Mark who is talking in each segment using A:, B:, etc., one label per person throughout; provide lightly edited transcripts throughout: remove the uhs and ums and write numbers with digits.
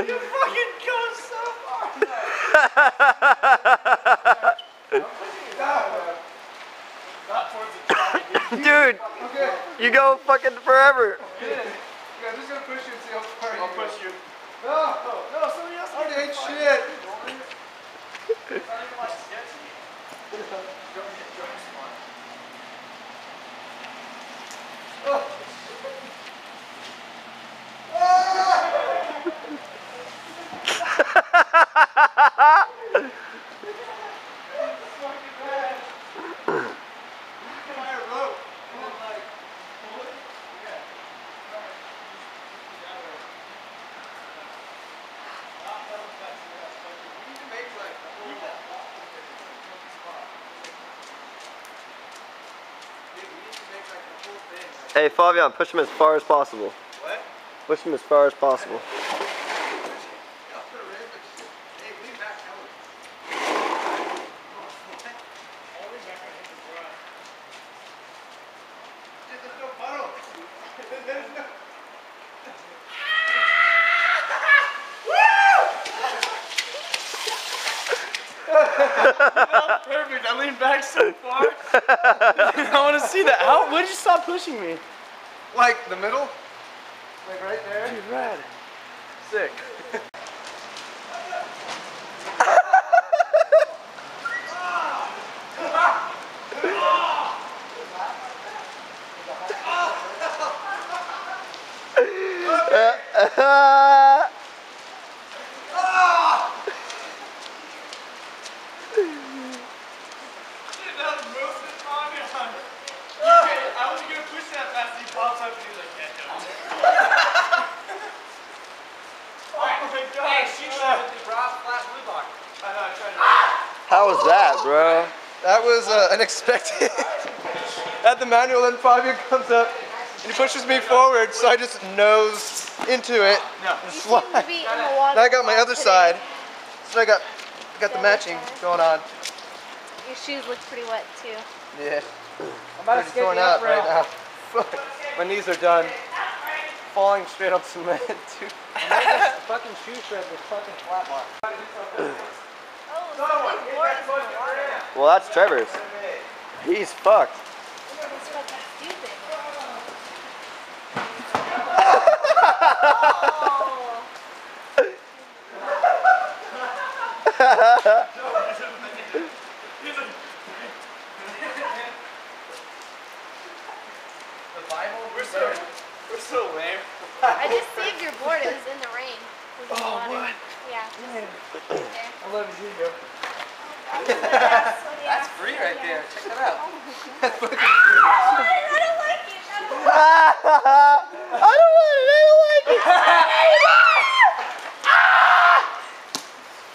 A: You fucking go so far. I'm pushing it down. Not towards the top.
B: Dude,
A: Okay.
B: you go fucking forever.
A: Yeah, I'm just gonna push you and see how far I'll push you. No, somebody else. I already ate shit. It's not even like sketchy. Don't get drunk smart. Oh.
B: Hey, Fabian, push him as far as possible.
A: What?
B: Push him as far as possible.
A: Perfect, I leaned back so far. I want to see that. How? When did you stop pushing me?
C: Like the middle? Like right there?
A: Dude, rad. Sick.
B: How was that, bro?
C: That was unexpected. At the manual, then Fabio comes up and he pushes me forward, so I just nose into it and slide. Then I got my other side, so I got the matching going on.
D: Your shoes look pretty wet too.
C: Yeah.
A: I'm about to
C: torn up right now. My knees are done. Falling straight on cement, dude.
A: Fucking shoe shred with fucking flat mark.
B: Well, that's Trevor's. He's fucked.
D: It's fucking stupid.
A: The Bible? We're so lame.
D: I just saved your board. It was in the rain.
A: Oh, what?
D: Yeah.
A: I love you, yo.
D: That's
C: free right there. Check that out.
D: I don't like it.
B: I don't like it.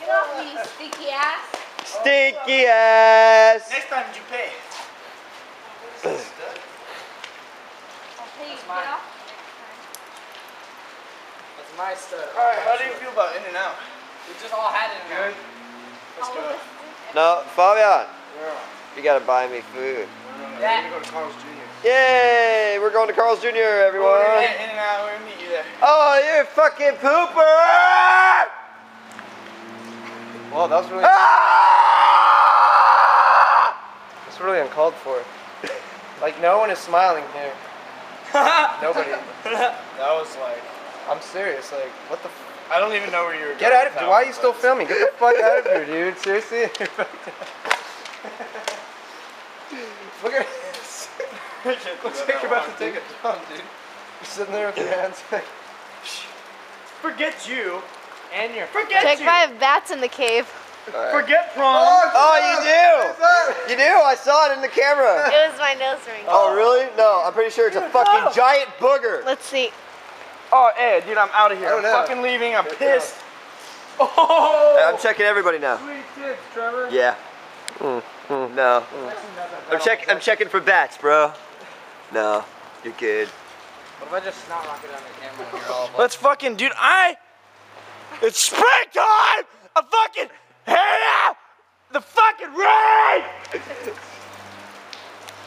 D: Get off me, you sticky ass.
B: Stinky ass.
A: Next time you pay.
D: I'll pay you to get off me next time.
C: That's my stuff.
A: Alright, how do you feel about In-N-Out?
C: We just all had it.
A: Good. Let's
D: I'll
A: go.
D: listen.
B: No, Fabian,
A: Yeah.
B: you gotta buy me food.
A: We're gonna go to Carl's Jr.
B: Yay! We're going to Carl's Jr., everyone.
A: In-N-Out, we're gonna meet you there.
B: Oh, you're a fucking pooper!
C: Well, that was really that's really uncalled for. Like no one is smiling here. Nobody.
A: That was like,
C: I'm serious. Like what the?
A: I don't even know where you were
C: Get
A: going
C: out of
A: with
C: here!
A: that
C: Why are
A: one,
C: you still
A: but-
C: filming? Get the fuck out of here, dude. Seriously. Look at this. Looks like you're about to take a dump, dude. You're sitting there with your hands like.
A: Forget you.
C: And your.
D: Check if I have bats in the cave.
A: Forget prom.
B: Oh, you do! You do? I saw it in the camera.
D: It was my nose ring.
B: Oh, really? No, I'm pretty sure it's a fucking giant booger.
D: Let's see.
A: Oh, hey, dude, I'm out of here.
C: Oh,
A: I'm
C: no.
A: fucking leaving. I'm pissed. Oh!
B: I'm checking everybody now.
A: Sweet tits, Trevor.
B: Yeah. No. I'm checking for bats, bro. No, you're good.
C: What if I just snot rocket on the camera and you're all
A: Let's fucking, dude, it's springtime! I fucking hate the fucking rain!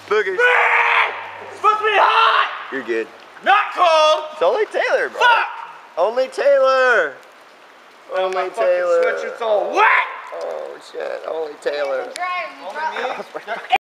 B: Boogers.
A: Rain! It's supposed to be hot!
B: You're good.
A: Not cold!
B: It's only Taylor, bro.
A: Fuck!
B: Only Taylor. Only
C: My fucking
B: Taylor.
C: sweatshirt's all wet.
B: Oh shit, only Taylor.
D: Dry, we dropped-
C: Only me?